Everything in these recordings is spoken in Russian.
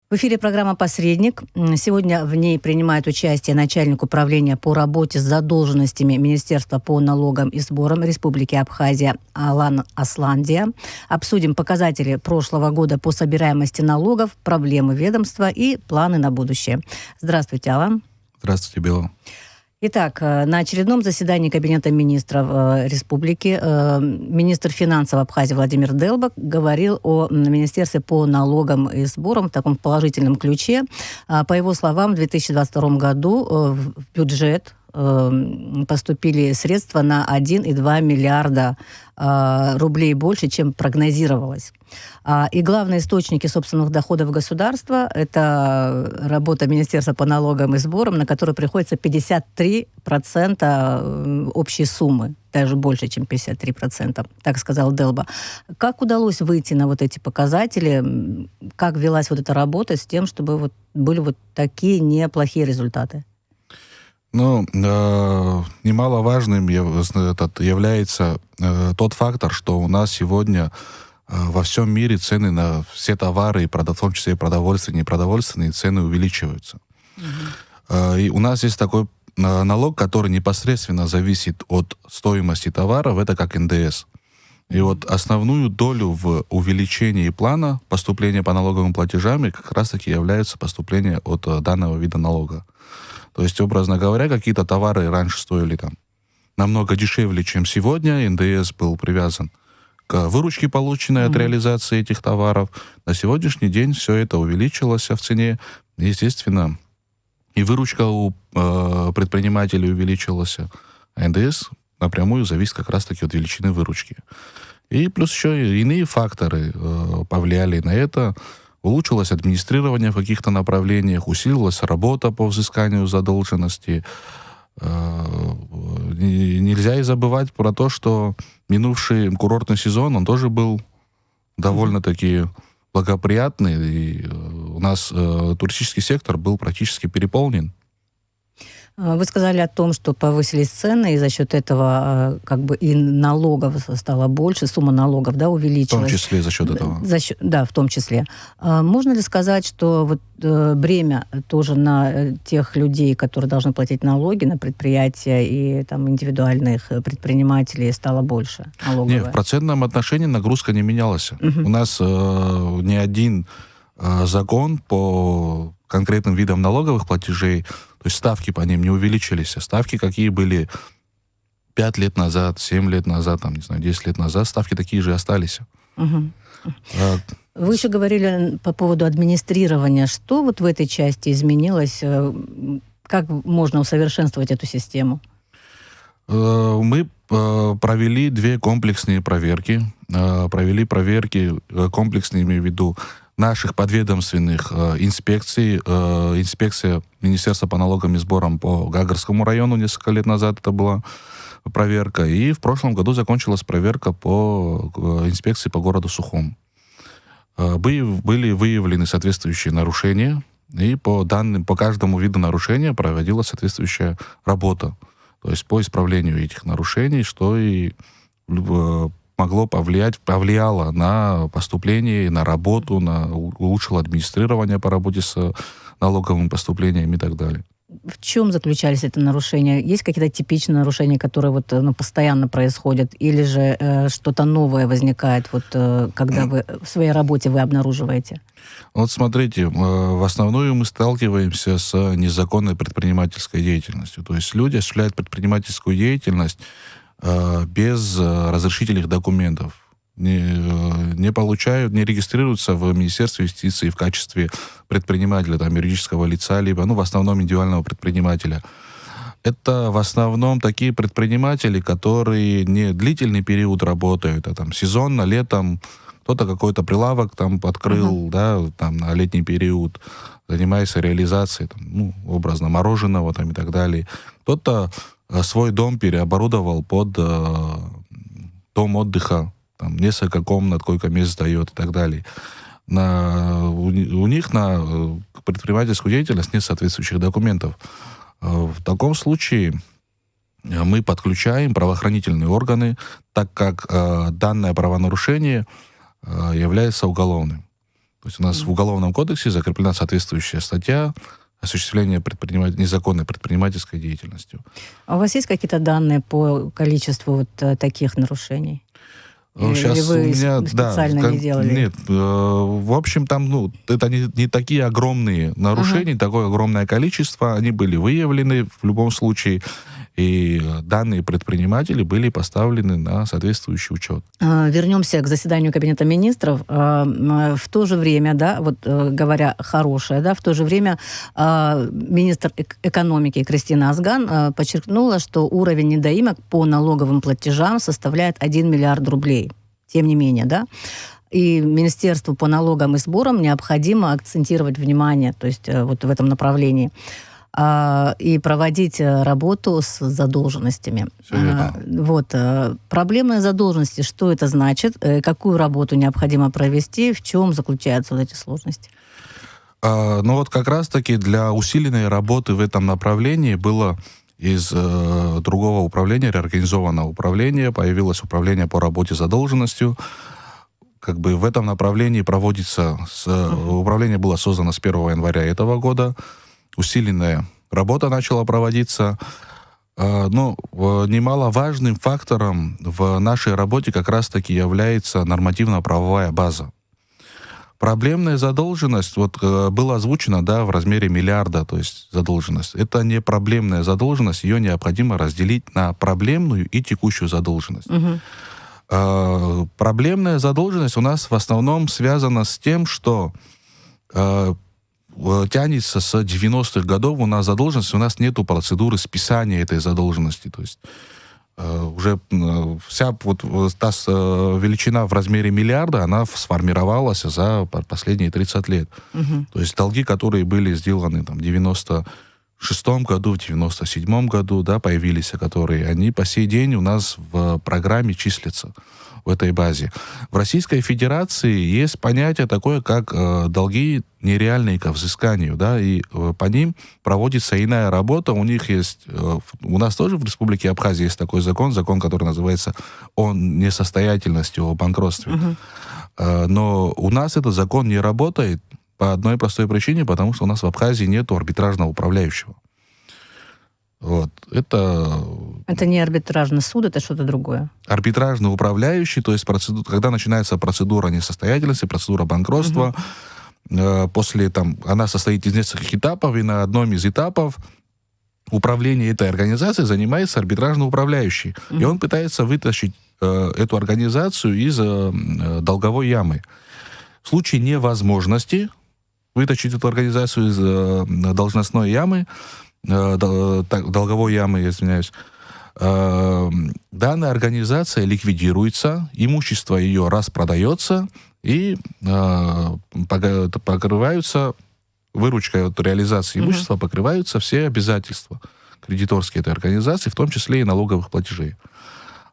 В эфире программа «Посредник». Сегодня в ней принимает участие начальник управления по работе с задолженностями Министерства по налогам и сборам Республики Абхазия Алан Асландия. Обсудим показатели прошлого года по собираемости налогов, проблемы ведомства и планы на будущее. Здравствуйте, Алан. Здравствуйте, Белла. Итак, на очередном заседании Кабинета министров республики министр финансов Абхазии Владимир Делба говорил о Министерстве по налогам и сборам в таком положительном ключе. По его словам, в 2022 году в бюджет поступили средства на 1,2 миллиарда рублей больше, чем прогнозировалось. И главные источники собственных доходов государства – это работа Министерства по налогам и сборам, на которую приходится 53% общей суммы, даже больше, чем 53%, так сказал Делба. Как удалось выйти на вот эти показатели? Как велась вот эта работа с тем, чтобы вот были вот такие неплохие результаты? Немаловажным является тот фактор, что у нас сегодня во всем мире цены на все товары, в том числе и продовольственные, и непродовольственные, цены увеличиваются. И у нас есть такой налог, который непосредственно зависит от стоимости товаров, это как НДС. И вот основную долю в увеличении плана поступления по налоговым платежам как раз-таки является поступление от данного вида налога. То есть, образно говоря, какие-то товары раньше стоили там намного дешевле, чем сегодня. НДС был привязан к выручке, полученной от реализации этих товаров. На сегодняшний день все это увеличилось в цене. Естественно, и выручка у предпринимателей увеличилась. А НДС напрямую зависит как раз-таки от величины выручки. И плюс еще и иные факторы повлияли на это. Улучшилось администрирование в каких-то направлениях, усилилась работа по взысканию задолженности. Нельзя и забывать про то, что минувший курортный сезон, он тоже был довольно-таки благоприятный. И у нас туристический сектор был практически переполнен. Вы сказали о том, что повысились цены, и за счет этого как бы и налогов стало больше, сумма налогов, да, увеличилась. В том числе за счет этого. Да, в том числе. Можно ли сказать, что вот бремя тоже на тех людей, которые должны платить налоги, на предприятия и там индивидуальных предпринимателей стало больше налоговое? Нет, в процентном отношении нагрузка не менялась. У нас ни один закон по конкретным видам налоговых платежей, то есть ставки по ним не увеличились. Ставки, какие были 5 лет назад, 7 лет назад, 10 лет назад, ставки такие же остались. Вы еще говорили по поводу администрирования. Что вот в этой части изменилось? Как можно усовершенствовать эту систему? Мы провели 2 комплексные проверки. Провели проверки комплексные, имею в виду, наших подведомственных инспекций. Инспекция Министерства по налогам и сборам по Гагарскому району несколько лет назад это была проверка. И в прошлом году закончилась проверка по инспекции по городу Сухум. Были выявлены соответствующие нарушения, и по каждому виду нарушения проводилась соответствующая работа. То есть по исправлению этих нарушений, что и повлияло на поступление, на работу, улучшило администрирование по работе с налоговыми поступлениями и так далее. В чем заключались эти нарушения? Есть какие-то типичные нарушения, которые постоянно происходят, или же что-то новое возникает, когда вы в своей работе вы обнаруживаете? Вот смотрите, в основном мы сталкиваемся с незаконной предпринимательской деятельностью. То есть люди осуществляют предпринимательскую деятельность без разрешительных документов, не получают, не регистрируются в Министерстве юстиции в качестве предпринимателя, юридического лица, либо, в основном, индивидуального предпринимателя. Это в основном такие предприниматели, которые не длительный период работают, а сезонно, летом, кто-то какой-то прилавок открыл, на летний период, занимается реализацией, образно, мороженого и так далее. Кто-то свой дом переоборудовал под дом отдыха, несколько комнат, койко-мест сдает и так далее. У них на предпринимательскую деятельность нет соответствующих документов. В таком случае мы подключаем правоохранительные органы, так как данное правонарушение является уголовным. То есть у нас в Уголовном кодексе закреплена соответствующая статья осуществления незаконной предпринимательской деятельностью. А у вас есть какие-то данные по количеству вот таких нарушений? Сейчас Или вы у меня, специально не делали? Нет, в общем, там, это не такие огромные нарушения, такое огромное количество, они были выявлены в любом случае, и данные предприниматели были поставлены на соответствующий учет. Вернемся к заседанию Кабинета министров. В то же время, да, вот говоря хорошее, да, в то же время министр экономики Кристина Азган подчеркнула, что уровень недоимок по налоговым платежам составляет 1 миллиард рублей. Тем не менее, да. И Министерству по налогам и сборам необходимо акцентировать внимание, то есть вот в этом направлении, и проводить работу с задолженностями. Все верно. Вот. Проблемные задолженности, что это значит? Какую работу необходимо провести? В чем заключаются вот эти сложности? Ну вот как раз-таки для усиленной работы в этом направлении было из другого управления, реорганизованного управления, появилось управление по работе с задолженностью. Как бы в этом направлении проводится... Управление было создано с 1 января этого года. Усиленная работа начала проводиться. Но немаловажным фактором в нашей работе как раз-таки является нормативно-правовая база. Проблемная задолженность, вот было озвучено, да, в размере миллиарда, то есть задолженность. Это не проблемная задолженность, ее необходимо разделить на проблемную и текущую задолженность. Проблемная задолженность у нас в основном связана с тем, что тянется с 90-х годов у нас задолженность, у нас нету процедуры списания этой задолженности. То есть уже вся вот та величина в размере миллиарда, она сформировалась за последние 30 лет. То есть долги, которые были сделаны там, в 96-м году, в 97-м году, да, появились, которые, они по сей день у нас в программе числятся в этой базе. В Российской Федерации есть понятие такое, как долги нереальные ко взысканию, да, и по ним проводится иная работа. У них есть, у нас тоже в Республике Абхазия есть такой закон, который называется о несостоятельности, о банкротстве. Но у нас этот закон не работает по одной простой причине, потому что у нас в Абхазии нет арбитражного управляющего. Вот. Это не арбитражный суд, это что-то другое. Арбитражный управляющий, то есть когда начинается процедура несостоятельности, процедура банкротства, после она состоит из нескольких этапов, и на одном из этапов управление этой организацией занимается арбитражный управляющий. И он пытается вытащить эту организацию из долговой ямы. В случае невозможности вытащить эту организацию из должностной ямы, долговой ямы, извиняюсь, данная организация ликвидируется, имущество ее распродается, и покрываются, выручкой от реализации имущества покрываются все обязательства кредиторские этой организации, в том числе и налоговых платежей.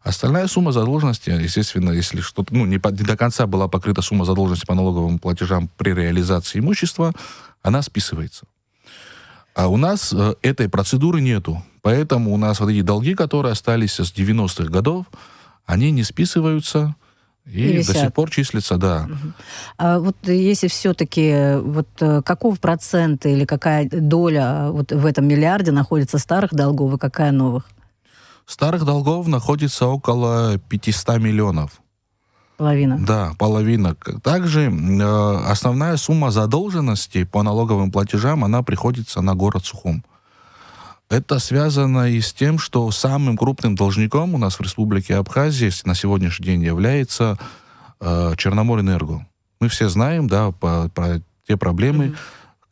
Остальная сумма задолженности, естественно, если что-то не до конца была покрыта сумма задолженности по налоговым платежам при реализации имущества, она списывается. А у нас этой процедуры нету. Поэтому у нас вот эти долги, которые остались с 90-х годов, они не списываются и до сих пор числятся, да. А вот если все-таки, вот каков процент или какая доля вот в этом миллиарде находится старых долгов и какая новых? Старых долгов находится около 500 миллионов. Половина? Да, половина. Также основная сумма задолженности по налоговым платежам, она приходится на город Сухум. Это связано и с тем, что самым крупным должником у нас в Республике Абхазия на сегодняшний день является Черноморэнерго. Мы все знаем, да, про те проблемы,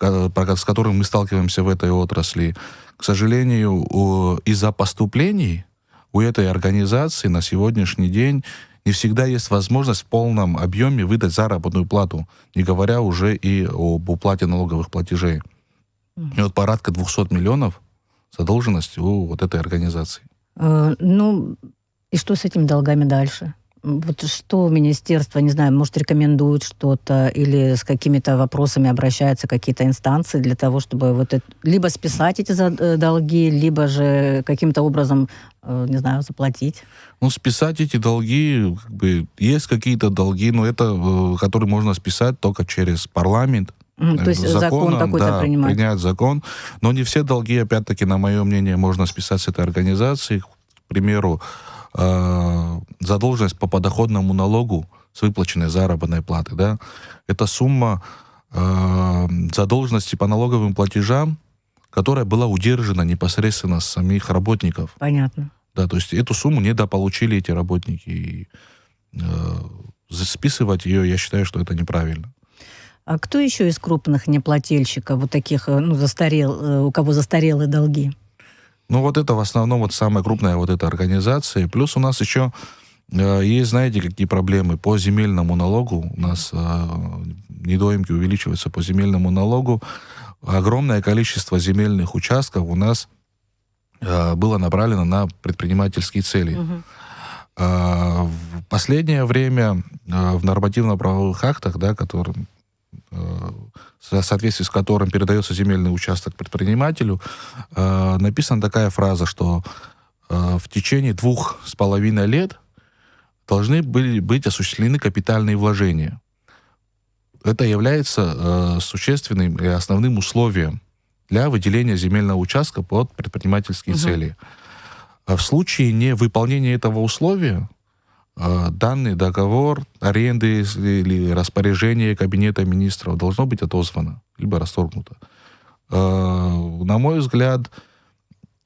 с которыми мы сталкиваемся в этой отрасли. К сожалению, из-за поступлений у этой организации на сегодняшний день не всегда есть возможность в полном объеме выдать заработную плату, не говоря уже и об уплате налоговых платежей. И вот порядка 200 миллионов задолженность у вот этой организации. Ну, и что с этими долгами дальше? Вот что министерство, не знаю, может, рекомендует что-то или с какими-то вопросами обращаются какие-то инстанции для того, чтобы вот это, либо списать эти долги, либо же каким-то образом, не знаю, заплатить? Ну, списать эти долги, как бы, есть какие-то долги, но это, которые можно списать только через парламент. То есть закон какой-то да, принимать. принять закон. Но не все долги, опять-таки, на мое мнение, можно списать с этой организации. К примеру, задолженность по подоходному налогу с выплаченной заработной платы, да, это сумма задолженности по налоговым платежам, которая была удержана непосредственно с самих работников. Понятно. Да, то есть эту сумму недополучили эти работники. И списывать ее, я считаю, что это неправильно. А кто еще из крупных неплательщиков, вот таких, у кого застарелые долги? Ну, вот это в основном вот самая крупная вот эта организация. Плюс у нас еще есть, знаете, какие проблемы по земельному налогу. У нас недоимки увеличиваются по земельному налогу. Огромное количество земельных участков у нас было направлено на предпринимательские цели. В последнее время в нормативно-правовых актах, да, в соответствии с которым передается земельный участок предпринимателю, написана такая фраза, что в течение 2,5 лет должны были быть осуществлены капитальные вложения. Это является существенным и основным условием для выделения земельного участка под предпринимательские цели. В случае невыполнения этого условия данный договор аренды или распоряжение Кабинета министров должно быть отозвано, либо расторгнуто. На мой взгляд,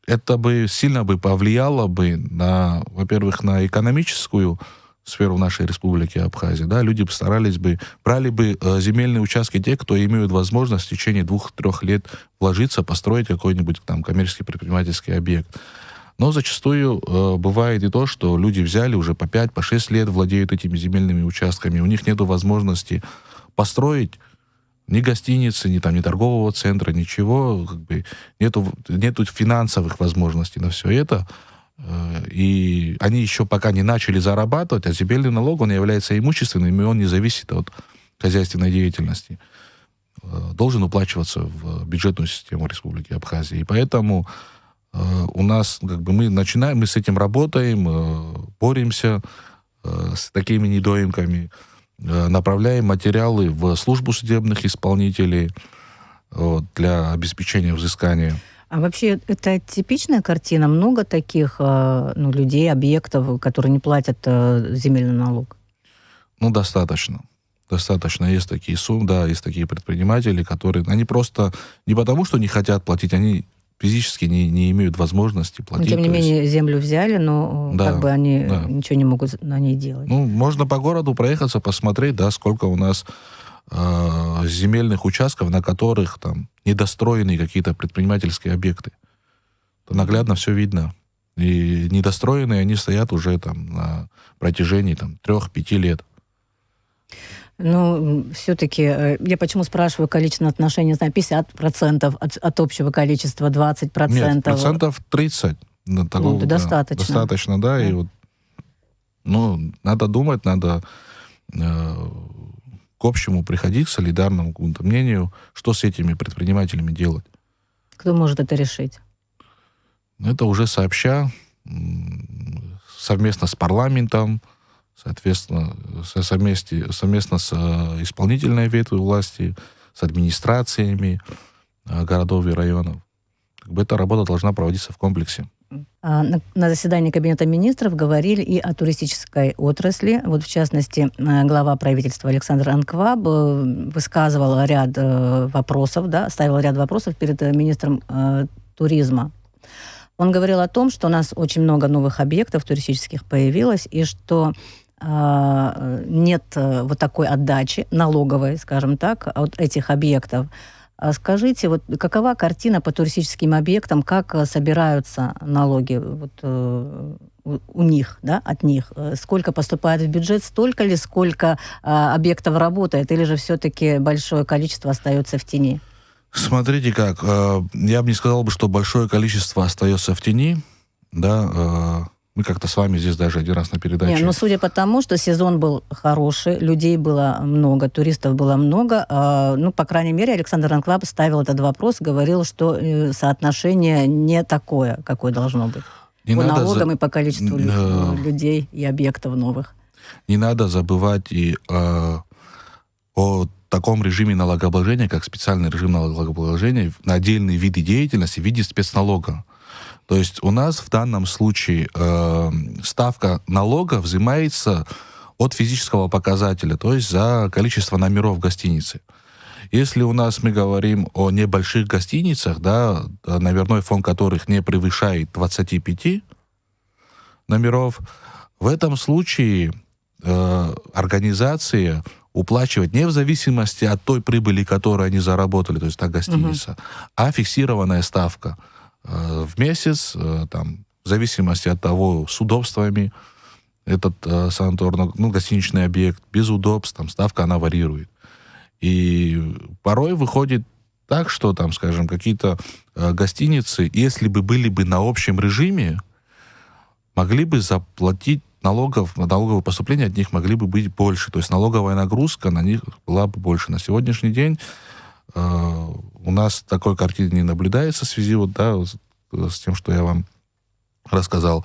это бы сильно повлияло бы на, во-первых, на экономическую сферу нашей республики Абхазия. Да? Люди постарались бы, брали бы земельные участки те, кто имеют возможность в течение 2-3 лет вложиться, построить какой-нибудь там коммерческий предпринимательский объект. Но зачастую бывает и то, что люди взяли уже по 5-6 лет, владеют этими земельными участками, у них нет возможности построить ни гостиницы, ни торгового центра, ничего, как бы нету финансовых возможностей на все это. И они еще пока не начали зарабатывать, а земельный налог, он является имущественным, и он не зависит от хозяйственной деятельности. Должен уплачиваться в бюджетную систему Республики Абхазия. И поэтому у нас, как бы, мы с этим работаем, боремся с такими недоимками, направляем материалы в службу судебных исполнителей для обеспечения взыскания. А вообще, это типичная картина? Много таких людей, объектов, которые не платят земельный налог? Ну, достаточно. Достаточно. Есть такие суммы, да, есть такие предприниматели, которые... Они просто не потому, что не хотят платить, они физически не имеют возможности платить. Но, тем не менее, землю взяли, но как бы они ничего не могут на ней делать. Ну, можно по городу проехаться, посмотреть, да, сколько у нас земельных участков, на которых там недостроены какие-то предпринимательские объекты. То наглядно все видно. И недостроенные они стоят уже там на протяжении 3-5 лет. Ну, все-таки, я почему спрашиваю количественное отношение, не знаю, 50% от общего количества, 20%? Нет, 30%. Это достаточно. Достаточно, да. И вот, надо думать, надо к общему приходить, к солидарному какому-то мнению, что с этими предпринимателями делать. Кто может это решить? Это уже сообща, совместно с парламентом, соответственно, совместно с исполнительной ветвью власти, с администрациями городов и районов. Эта работа должна проводиться в комплексе. На заседании Кабинета министров говорили и о туристической отрасли. Вот, в частности, глава правительства Александр Анкваб высказывал ряд вопросов, ставил ряд вопросов перед министром туризма. Он говорил о том, что у нас очень много новых объектов туристических появилось, и что нет вот такой отдачи налоговой, скажем так, от этих объектов. Скажите, вот какова картина по туристическим объектам, как собираются налоги у них, да, от них? Сколько поступает в бюджет, столько ли, сколько объектов работает, или же все-таки большое количество остается в тени? Смотрите как, я бы не сказал, что большое количество остается в тени, да, Мы как-то с вами здесь даже один раз на передаче... Не, судя по тому, что сезон был хороший, людей было много, туристов было много, по крайней мере, Александр Анклап ставил этот вопрос, говорил, что соотношение не такое, какое должно быть. По налогам и по количеству людей и объектов новых. Не надо забывать и о таком режиме налогообложения, как специальный режим налогообложения на отдельные виды деятельности в виде спецналога. То есть у нас в данном случае ставка налога взимается от физического показателя, то есть за количество номеров в гостинице. Если у нас мы говорим о небольших гостиницах, да, номерной фонд которых не превышает 25 номеров, в этом случае организация уплачивает не в зависимости от той прибыли, которую они заработали, то есть та гостиница, а фиксированная ставка в месяц, там, в зависимости от того, с удобствами этот гостиничный объект, без удобств, там, ставка, она варьирует. И порой выходит так, что, там, скажем, какие-то гостиницы, если бы были бы на общем режиме, могли бы заплатить налоговые поступления от них могли бы быть больше. То есть налоговая нагрузка на них была бы больше. На сегодняшний день у нас такой картины не наблюдается в связи с тем, что я вам рассказал.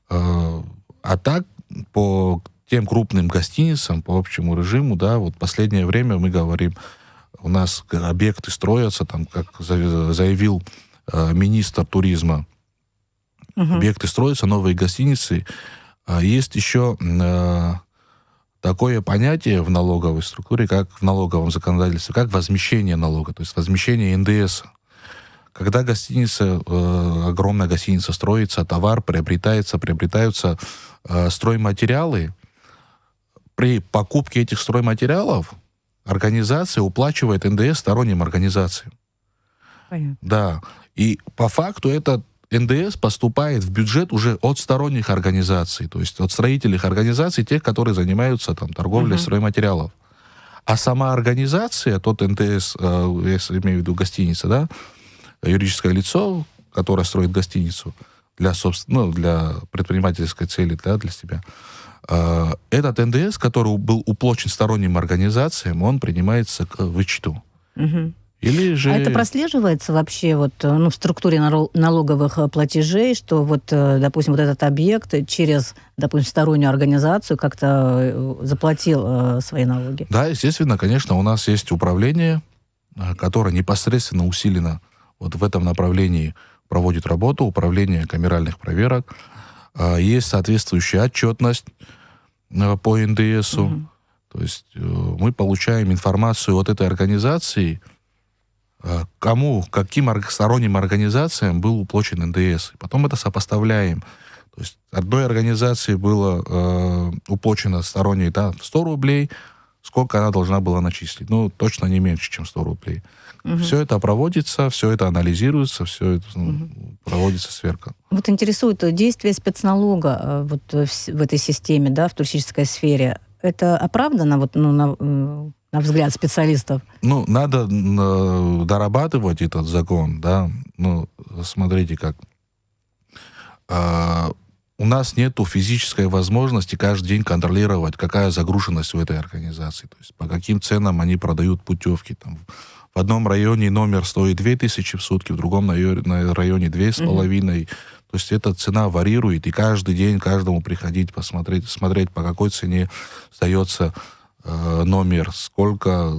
А так, по тем крупным гостиницам, по общему режиму, да, вот последнее время мы говорим, у нас объекты строятся, там, как заявил министр туризма, объекты строятся, новые гостиницы. Есть еще такое понятие в налоговой структуре, как в налоговом законодательстве, как возмещение налога, то есть возмещение НДС. Когда гостиница, огромная гостиница строится, товар приобретаются стройматериалы, при покупке этих стройматериалов организация уплачивает НДС сторонним организациям. Понятно. Да. И по факту этот НДС поступает в бюджет уже от сторонних организаций, то есть от строительных организаций, тех, которые занимаются там, торговлей стройматериалов. А сама организация, тот НДС, я имею в виду гостиница, да, юридическое лицо, которое строит гостиницу для предпринимательской цели, да, для себя, этот НДС, который был уплачен сторонним организациям, он принимается к вычету. Или же... А это прослеживается вообще в структуре налоговых платежей, что допустим, этот объект через, допустим, стороннюю организацию как-то заплатил свои налоги? Да, естественно, конечно, у нас есть управление, которое непосредственно усилено вот в этом направлении проводит работу, управление камеральных проверок. Есть соответствующая отчетность по НДСу. То есть мы получаем информацию от этой организации, каким сторонним организациям был уплачен НДС. Потом это сопоставляем. То есть одной организации было уплачено сторонней 100 рублей, сколько она должна была начислить? Точно не меньше, чем 100 рублей. Все это проводится, все это анализируется, все это проводится сверка. Интересует действие спецналога в этой системе, да, в туристической сфере. Это оправдано на взгляд специалистов? Надо дорабатывать этот закон, да. Смотрите как. У нас нету физической возможности каждый день контролировать, какая загруженность в этой организации. То есть по каким ценам они продают путевки. Там, в одном районе номер стоит 2000 в сутки, в другом районе 2500. То есть эта цена варьирует, и каждый день каждому приходить, смотреть, по какой цене сдается номер,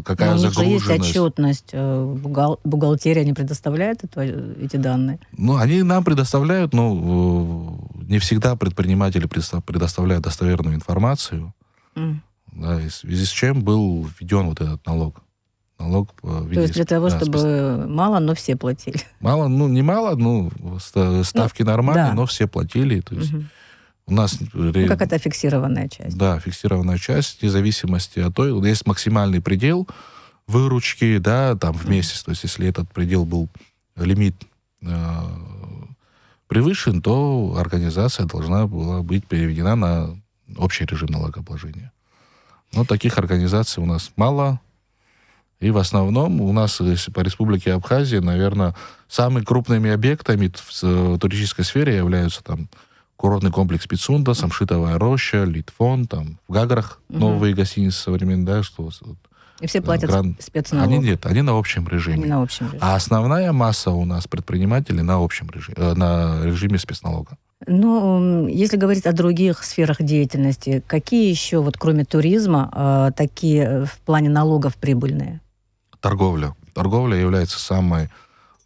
какая загруженность. У них же есть отчетность, бухгалтерия не предоставляет эти данные? Они нам предоставляют, но не всегда предприниматели предоставляют достоверную информацию, да, в связи с чем был введен этот налог. То есть для того, чтобы мало, но все платили? Мало, не мало, ставки нормальные, да. Но все платили. То есть у нас... какая-то фиксированная часть. Да, фиксированная часть, вне зависимости от той. Есть максимальный предел выручки, да, там в месяц. То есть если этот предел был, лимит превышен, то организация должна была быть переведена на общий режим налогообложения. Но таких организаций у нас мало. И в основном у нас по Республике Абхазия, наверное, самыми крупными объектами в туристической сфере являются там курортный комплекс Пицунда, Самшитовая роща, Литфон, там в Гаграх новые гостиницы современные, да, что... И все платят спецналог. Они на общем режиме. На общем режиме. А основная масса у нас предпринимателей на общем режиме, на режиме спецналога. Ну, если говорить о других сферах деятельности, какие еще, вот кроме туризма, такие в плане налогов прибыльные? Торговля. Торговля является самой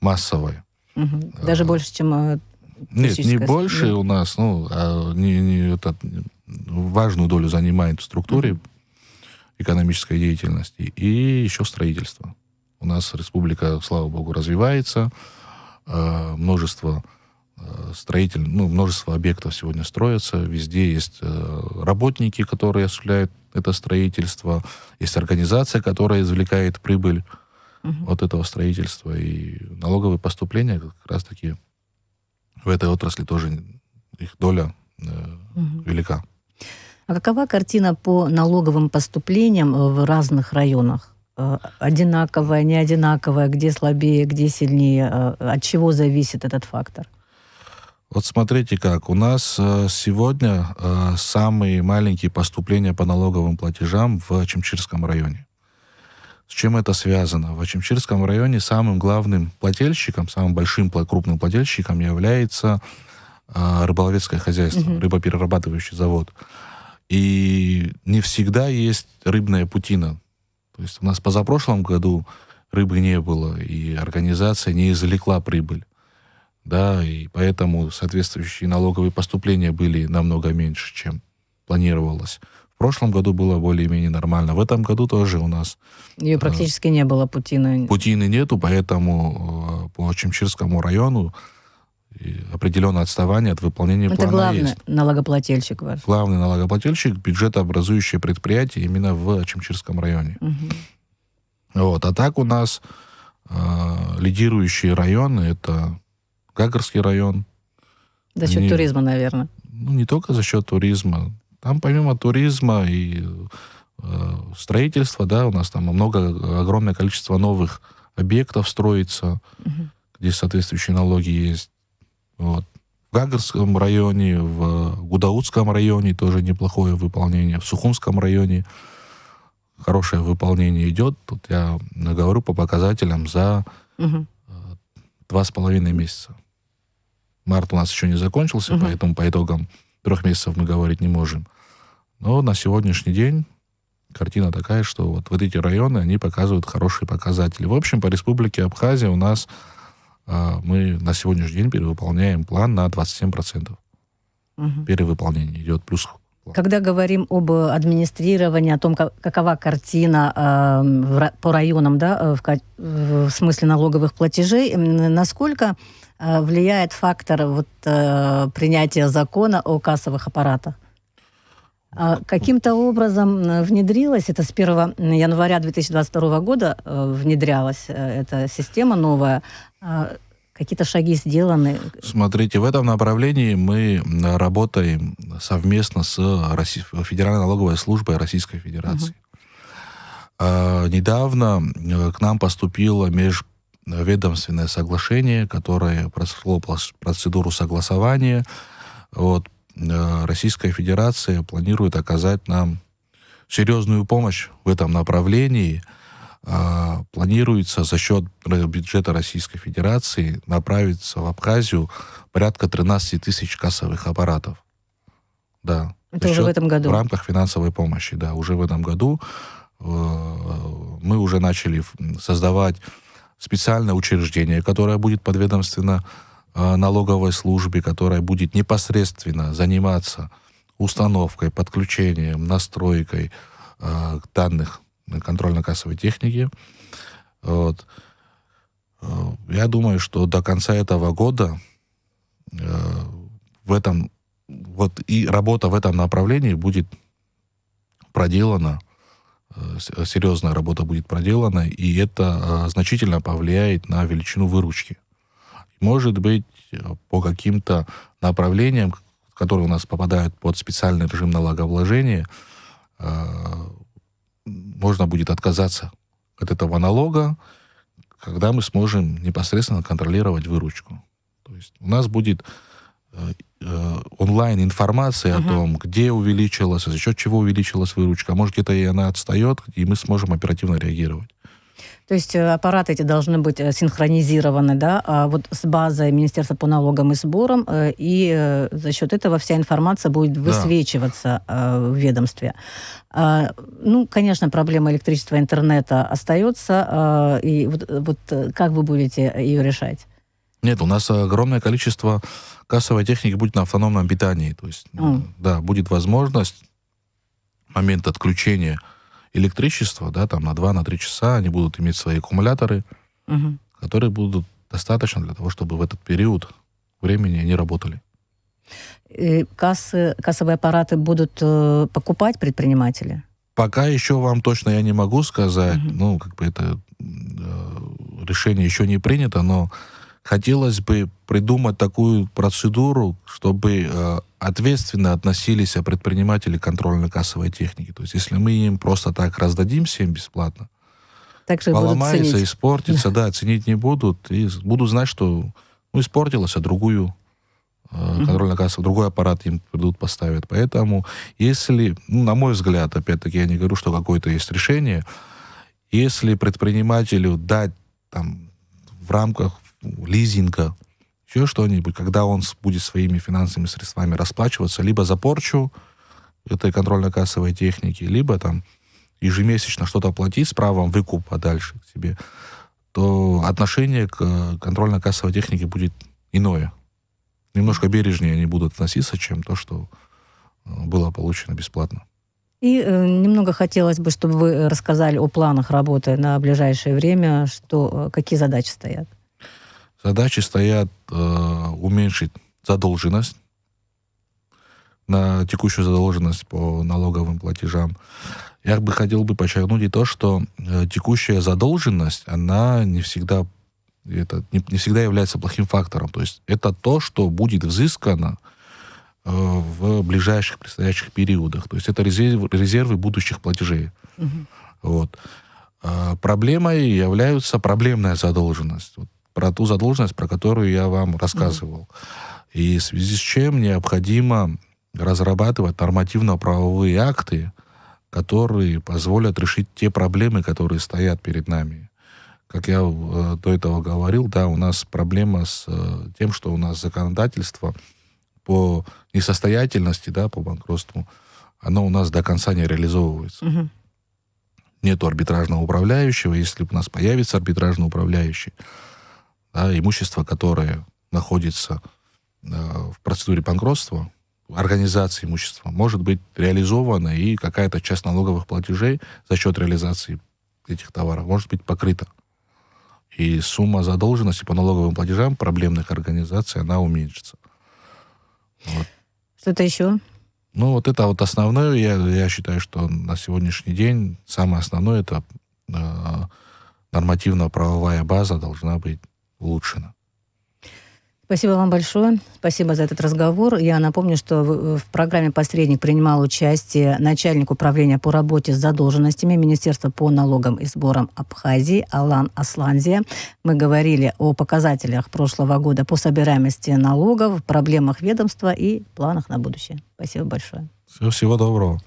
массовой. Даже больше, чем... Нет, не больше у нас, важную долю занимает в структуре экономической деятельности и еще строительство. У нас республика, слава богу, развивается, множество множество объектов сегодня строятся, везде есть работники, которые осуществляют это строительство, есть организация, которая извлекает прибыль от этого строительства, и налоговые поступления как раз-таки в этой отрасли тоже их доля велика. А какова картина по налоговым поступлениям в разных районах? Одинаковая, не одинаковая, где слабее, где сильнее? От чего зависит этот фактор? Вот смотрите как. У нас сегодня самые маленькие поступления по налоговым платежам в Ачимчирском районе. С чем это связано? В Ачимчирском районе самым главным плательщиком, самым большим крупным плательщиком является рыболовецкое хозяйство, рыбоперерабатывающий завод. И не всегда есть рыбная путина. То есть у нас позапрошлом году рыбы не было, и организация не извлекла прибыль. Да, и поэтому соответствующие налоговые поступления были намного меньше, чем планировалось. В прошлом году было более-менее нормально. В этом году тоже у нас... Ее практически не было, путины. Путины нету, поэтому по Ачимчирскому району определенное отставание от выполнения плана есть. Это главный налогоплательщик ваш? Главный налогоплательщик, бюджетообразующее предприятие именно в Ачимчирском районе. Вот. А так у нас лидирующие районы — это Гагарский район. За счет туризма, наверное. Ну, не только за счет туризма. Там помимо туризма и строительства, да, у нас там огромное количество новых объектов строится, где соответствующие налоги есть. Вот. В Гагарском районе, в Гудаутском районе тоже неплохое выполнение. В Сухумском районе хорошее выполнение идет. Тут я говорю по показателям за 2,5 месяца. Март у нас еще не закончился, поэтому по итогам 3 месяцев мы говорить не можем. Но на сегодняшний день картина такая, что вот эти районы, они показывают хорошие показатели. В общем, по республике Абхазия у нас мы на сегодняшний день перевыполняем план на 27%. Перевыполнение идет плюс. Когда говорим об администрировании, о том, какова картина по районам, да, в смысле налоговых платежей, насколько влияет фактор принятия закона о кассовых аппаратах? Каким-то образом внедрилась, это с 1 января 2022 года внедрялась эта система новая, какие-то шаги сделаны? Смотрите, в этом направлении мы работаем совместно с Федеральной налоговой службой Российской Федерации. Недавно к нам поступило межведомственное соглашение, которое прошло процедуру согласования. Вот. Российская Федерация планирует оказать нам серьезную помощь в этом направлении. Планируется за счет бюджета Российской Федерации направиться в Абхазию порядка 13 тысяч кассовых аппаратов. Да. Это уже в этом году? В рамках финансовой помощи, да. Уже в этом году мы уже начали создавать специальное учреждение, которое будет подведомственно налоговой службе, которая будет непосредственно заниматься установкой, подключением, настройкой данных контрольно-кассовой техники. Вот. Я думаю, что до конца этого года работа в этом направлении будет проделана, серьезная работа будет проделана, и это значительно повлияет на величину выручки. Может быть, по каким-то направлениям, которые у нас попадают под специальный режим налогообложения, можно будет отказаться от этого налога, когда мы сможем непосредственно контролировать выручку. То есть у нас будет онлайн-информации о том, где увеличилась, за счет чего увеличилась выручка. Может, где-то и она отстает, и мы сможем оперативно реагировать. То есть аппараты эти должны быть синхронизированы, да, вот с базой Министерства по налогам и сборам, и за счет этого вся информация будет высвечиваться в ведомстве. Ну, конечно, проблема электричества и интернета остается, и вот как вы будете ее решать? Нет, у нас огромное количество кассовой техники будет на автономном питании. То есть, да, будет возможность в момент отключения электричества, да, там на 2-3 часа они будут иметь свои аккумуляторы, которые будут достаточно для того, чтобы в этот период времени они работали. И кассовые аппараты будут покупать предприниматели? Пока еще вам точно я не могу сказать. Ну, как бы это решение еще не принято, но хотелось бы придумать такую процедуру, чтобы ответственно относились предприниматели к контрольно-кассовой технике. То есть, если мы им просто так раздадим всем бесплатно, поломается, испортится, да, ценить не будут, и будут знать, что испортилось, а другую контрольно-кассовую, другой аппарат им придут, поставят. Поэтому, если, на мой взгляд, опять-таки, я не говорю, что какое-то есть решение, если предпринимателю дать там в рамках лизинга, еще что-нибудь, когда он будет своими финансовыми средствами расплачиваться либо за порчу этой контрольно-кассовой техники, либо там ежемесячно что-то платить с правом выкупа дальше к себе, то отношение к контрольно-кассовой технике будет иное. Немножко бережнее они будут относиться, чем то, что было получено бесплатно. И немного хотелось бы, чтобы вы рассказали о планах работы на ближайшее время, какие задачи стоят. Задачи стоят уменьшить задолженность, на текущую задолженность по налоговым платежам. Я бы хотел подчеркнуть и то, что текущая задолженность, она не всегда является плохим фактором. То есть это то, что будет взыскано в ближайших предстоящих периодах. То есть это резервы будущих платежей. Вот. Проблемой является проблемная задолженность. Вот про ту задолженность, про которую я вам рассказывал. И в связи с чем необходимо разрабатывать нормативно-правовые акты, которые позволят решить те проблемы, которые стоят перед нами. Как я до этого говорил, да, у нас проблема с тем, что у нас законодательство по несостоятельности, да, по банкротству, оно у нас до конца не реализовывается. Нету арбитражного управляющего. Если у нас появится арбитражный управляющий, да, имущество, которое находится в процедуре банкротства, организации имущества, может быть реализовано, и какая-то часть налоговых платежей за счет реализации этих товаров может быть покрыта. И сумма задолженности по налоговым платежам проблемных организаций, она уменьшится. Вот. Что-то еще? Ну, вот это вот основное. Я считаю, что на сегодняшний день самое основное — это нормативно-правовая база должна быть улучшена. Спасибо вам большое. Спасибо за этот разговор. Я напомню, что в программе «Посредник» принимал участие начальник управления по работе с задолженностями Министерства по налогам и сборам Абхазии Алан Асланзия. Мы говорили о показателях прошлого года по собираемости налогов, проблемах ведомства и планах на будущее. Спасибо большое. Всего доброго.